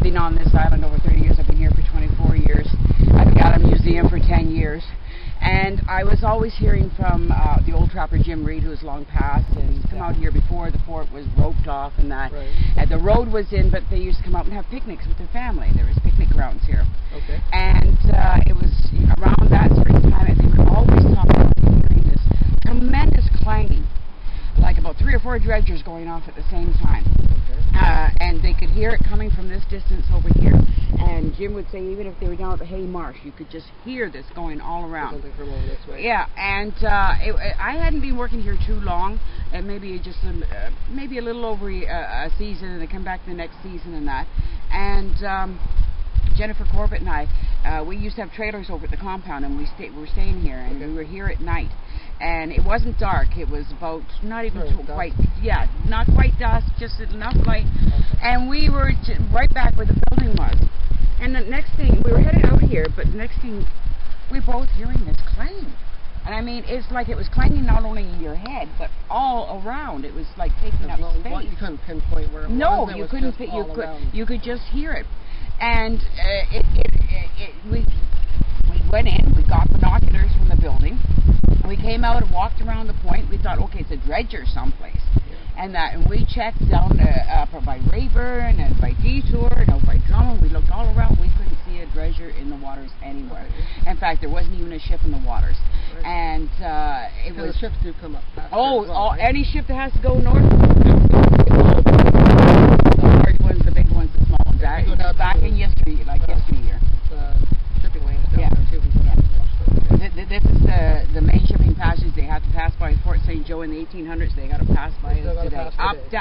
been on this island over 30 years. I've been here for 24 years. I've been at a museum for 10 years. And I was always hearing from the old trapper Jim Reed, who was long past, and he's come out here before the fort was roped off and that. Right. And the road was in, but they used to come out and have picnics with their family. There was picnic grounds here. Okay. And it was around that certain time, and they would always talk about hearing this tremendous clanging, like about 3 or 4 dredgers going off at the same time. Okay. And they could hear it coming from this distance over here. And Jim would say even if they were down at the Hay Marsh, you could just hear this going all around. Something from over this way. Yeah, and I hadn't been working here too long, and maybe a little over a season, and they come back the next season and that. And Jennifer Corbett and I, we used to have trailers over at the compound, and we were staying here, and we were here at night. And it wasn't dark. It was about not even quite, not quite dusk, just enough light. Okay. And we were right back where the building was. And the next thing, we were headed out here, but the next thing, we were both hearing this clang. And I mean, it's like it was clanging not only in your head, but all around. It was like taking up space. You couldn't pinpoint where it was. No, you couldn't. You could just hear it. And we went in. We got binoculars from the building. We came out and walked around the point. We thought, okay, it's a dredger someplace. Yeah. And we checked down by Rayburn and by Detour and over by Drummond. We looked all around. We couldn't see a dredger in the waters anywhere. In fact, there wasn't even a ship in the waters. Right. And it was. The ships do come up. Right? Any ship that has to go north. The large ones, the big ones, the small ones. Back in yesteryear, yesteryear. Shipping lane is down there too. This is the main shipping passage. They have to pass by Fort St. Joe in the 1800s. They got to pass by us today.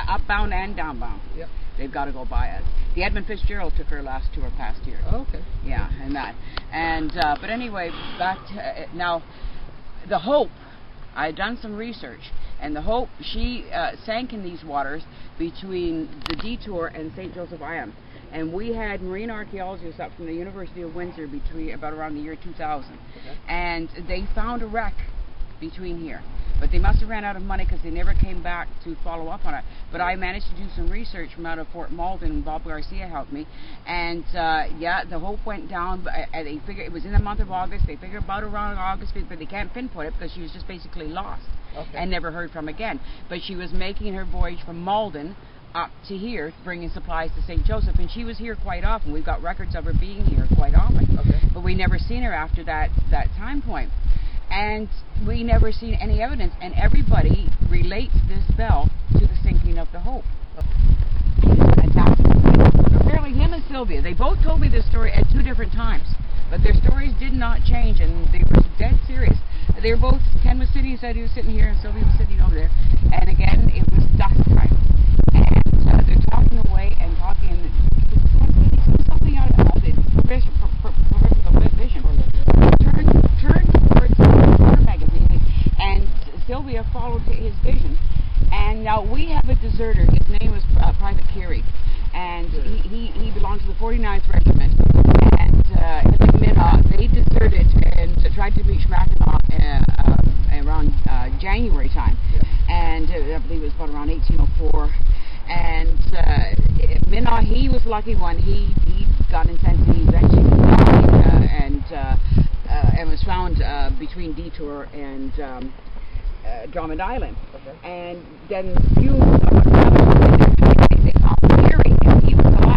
Upbound and downbound. Yep. They've got to go by us. The Edmund Fitzgerald took her last tour past here. Oh, okay. Yeah, and that. And but anyway, back to now. The Hope. I had done some research, and the Hope, she sank in these waters between the Detour and St. Joseph Island. And we had marine archaeologists up from the University of Windsor about around the year 2000. Okay. And they found a wreck between here. But they must have ran out of money because they never came back to follow up on it. But I managed to do some research from out of Fort Malden, and Bob Garcia helped me. And the Hope went down. They figured it was in the month of August. They figured about around August, but they can't pinpoint it because she was just basically lost and never heard from again. But she was making her voyage from Malden up to here, bringing supplies to St. Joseph, and she was here quite often. We've got records of her being here quite often, but we never seen her after that time point, and we never seen any evidence. And everybody relates this spell to the sinking of the Hope. Apparently, him and Sylvia, they both told me this story at 2 different times, but their stories did not change, and they were dead serious. They were both. Ken was sitting, he said he was sitting here, and Sylvia was sitting over there. And again, it was dusk time. And they're talking away and talking, and something out of the peripheral vision. Turned towards the magazine, and Sylvia followed his vision. And now we have a deserter. His name was Private Carey, and he belonged to the 49th Regiment. And him and Minna, they deserted and tried to reach Mackinac around January time. Yeah. And I believe it was about around 1804. And Minna, he was the lucky one. He got incensed, and he eventually died, and was found between Detour and Drummond Island. Okay. And then they found Gary, and he was alive.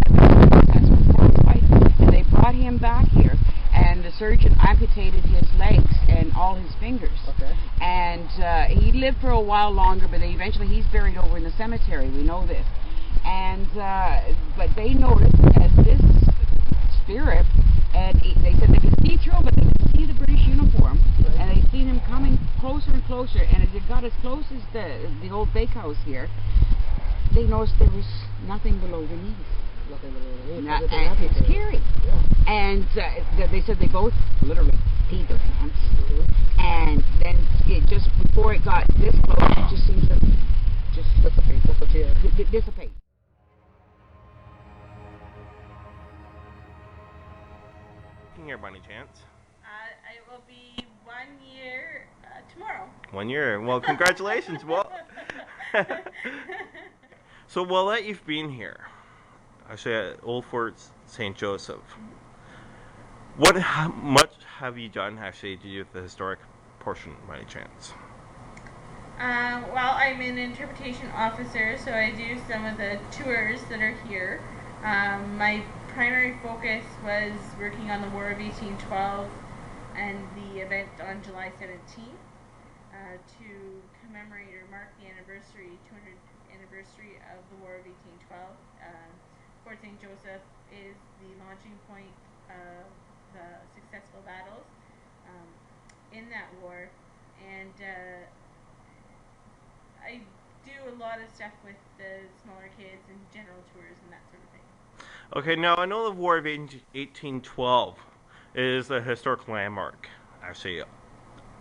And they brought him back here, and the surgeon amputated his legs and all his fingers. Okay. And he lived for a while longer, but he's buried over in the cemetery. We know this. And but they noticed as this spirit, and they said they could see through him, but they could see the British uniform, and they seen him coming closer and closer. And as it got as close as the old bakehouse here, they noticed there was nothing below the knees. Nothing below the knees. And it's scary. Yeah. And they said they both literally peed their pants. And then just before it got this close, it just seemed to dissipate. Here by any chance? It will be 1 year tomorrow. 1 year. Well, congratulations. Well, so while that you've been here, actually at Old Fort St. Joseph. How much have you done actually to do with the historic portion by any chance? Well, I'm an interpretation officer, so I do some of the tours that are here. My primary focus was working on the War of 1812 and the event on July 17th to commemorate or mark the 200th anniversary of the War of 1812. Fort St. Joseph is the launching point of the successful battles in that war, and I do a lot of stuff with the smaller kids and general tours and that sort of thing. Okay, now I know the War of 1812 is a historic landmark, actually,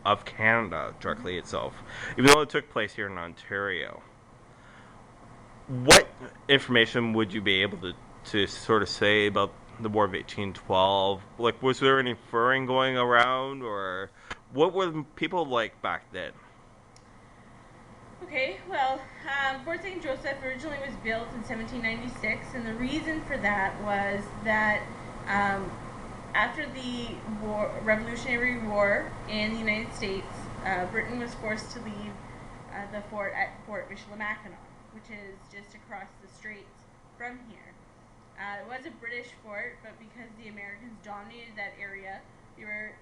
of Canada directly itself, even though it took place here in Ontario. What information would you be able to sort of say about the War of 1812? Like, was there any furring going around, or what were people like back then? Okay, well, Fort St. Joseph originally was built in 1796, and the reason for that was that after the Revolutionary War in the United States, Britain was forced to leave the fort at Fort Michilimackinac, which is just across the straits from here. It was a British fort, but because the Americans dominated that area, they were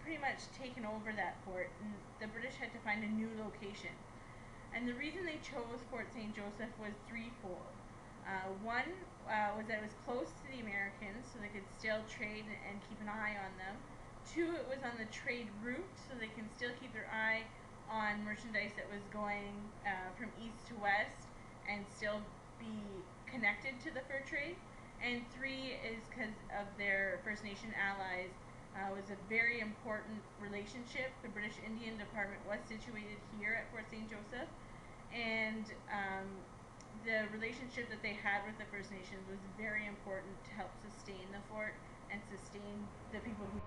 pretty much taken over that fort, and the British had to find a new location. And the reason they chose Fort St. Joseph was threefold. One was that it was close to the Americans, so they could still trade and keep an eye on them. Two, it was on the trade route, so they can still keep their eye on merchandise that was going from east to west and still be connected to the fur trade. And three is because of their First Nation allies. Was a very important relationship. The British Indian Department was situated here at Fort St. Joseph, and the relationship that they had with the First Nations was very important to help sustain the fort and sustain the people who...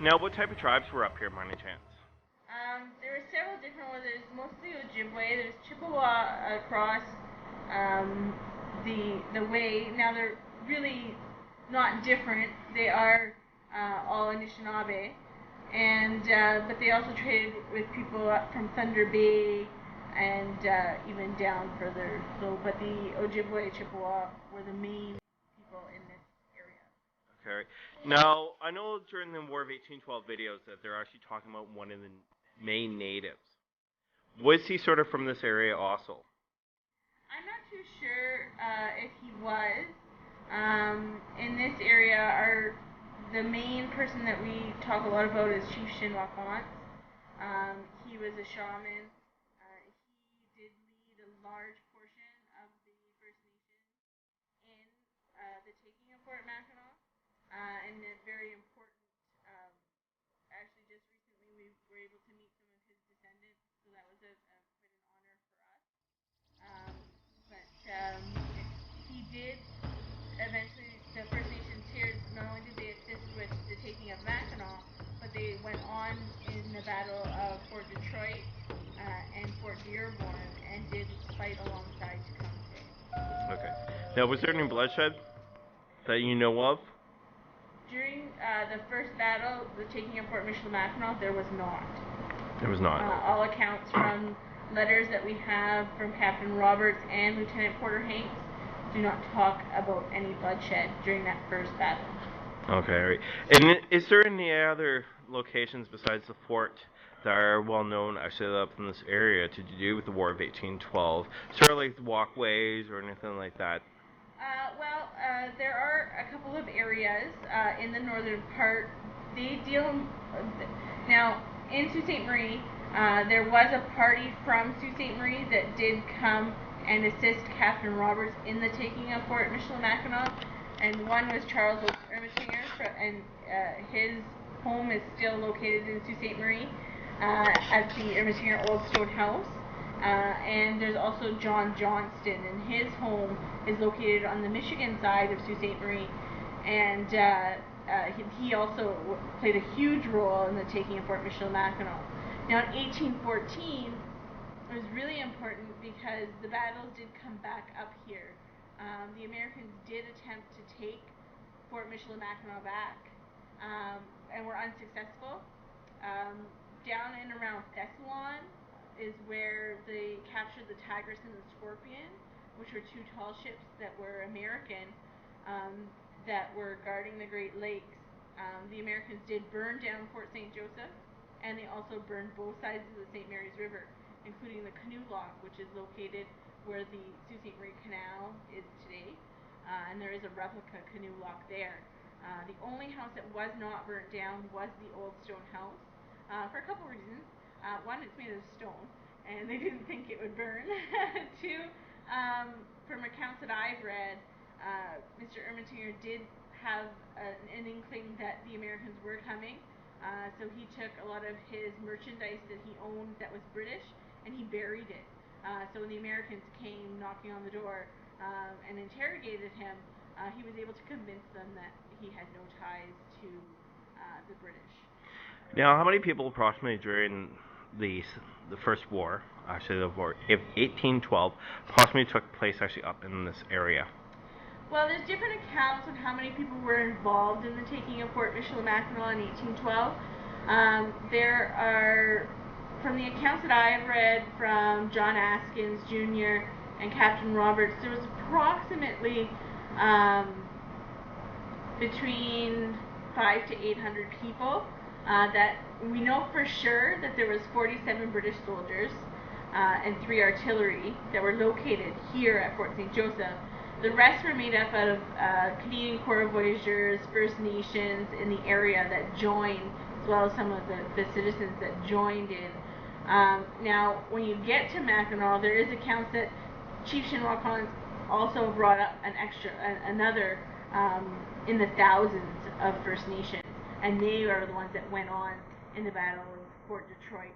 Now, what type of tribes were up here, by any chance? There were several different ones. There's mostly Ojibwe. There's Chippewa across the way. Now, they're really not different. They are all Anishinaabe, and but they also traded with people up from Thunder Bay and even down further. So, but the Ojibwe Chippewa were the main people in this area. Okay. Now, I know during the War of 1812 videos that they're actually talking about one of the main natives. Was he sort of from this area also? I'm not too sure if he was. In this area, the main person that we talk a lot about is Chief Shinwakant. He was a shaman. He did lead a large portion of the First Nation in the taking of Fort Mackinac, and a very important. Actually, just recently we were able to meet some of his descendants, so that was quite an honor for us. But he did eventually, the First Nations here, not only did they assist with the taking of Mackinac, but they went on in the Battle of Fort Detroit and Fort Dearborn and did fight alongside Tecumseh. Okay. Now, was there any bloodshed that you know of? During the first battle, the taking of Fort Michilimackinac, there was not. There was not. All accounts from letters that we have from Captain Roberts and Lieutenant Porter Hanks do not talk about any bloodshed during that first battle. Okay, right. And is there any other locations besides the fort that are well known actually up in this area to do with the War of 1812? Sort of like the walkways or anything like that? There are a couple of areas in the northern part. They deal... Now, in Sault Ste. Marie, there was a party from Sault Ste. Marie that did come and assist Captain Roberts in the taking of Fort Michilimackinac, and one was Charles Ermatinger, and his home is still located in Sault Ste. Marie at the Ermatinger Old Stone House. And there's also John Johnston, and his home is located on the Michigan side of Sault Ste. Marie, and he also played a huge role in the taking of Fort Michilimackinac. Now, in 1814, it was really important because the battles did come back up here. The Americans did attempt to take Fort Michilimackinac back, and were unsuccessful. Down and around Thessalon is where they captured the Tigress and the Scorpion, which were two tall ships that were American, that were guarding the Great Lakes. The Americans did burn down Fort St. Joseph, and they also burned both sides of the St. Mary's River, including the canoe lock, which is located where the Sault Ste. Marie Canal is today, and there is a replica canoe lock there. The only house that was not burnt down was the old stone house, for a couple reasons. One, it's made of stone, and they didn't think it would burn. Two, from accounts that I've read, Mr. Ermatinger did have an inkling that the Americans were coming, so he took a lot of his merchandise that he owned that was British, and he buried it. So when the Americans came knocking on the door and interrogated him, he was able to convince them that he had no ties to the British. Now, how many people approximately during the first war, actually the war, if 1812, approximately took place actually up in this area? Well, there's different accounts on how many people were involved in the taking of Fort Michilimackinac in 1812. There are, from the accounts that I have read from John Askins Jr. and Captain Roberts, there was approximately between 500 to 800 people. That we know for sure that there was 47 British soldiers and 3 artillery that were located here at Fort St. Joseph. The rest were made up out of Canadian Corps of Voyageurs, First Nations in the area that joined, as well as some of the citizens that joined in. Now, when you get to Mackinac, there is accounts that Chief Shinwak Collins also brought up another in the thousands of First Nations, and they are the ones that went on in the Battle of Fort Detroit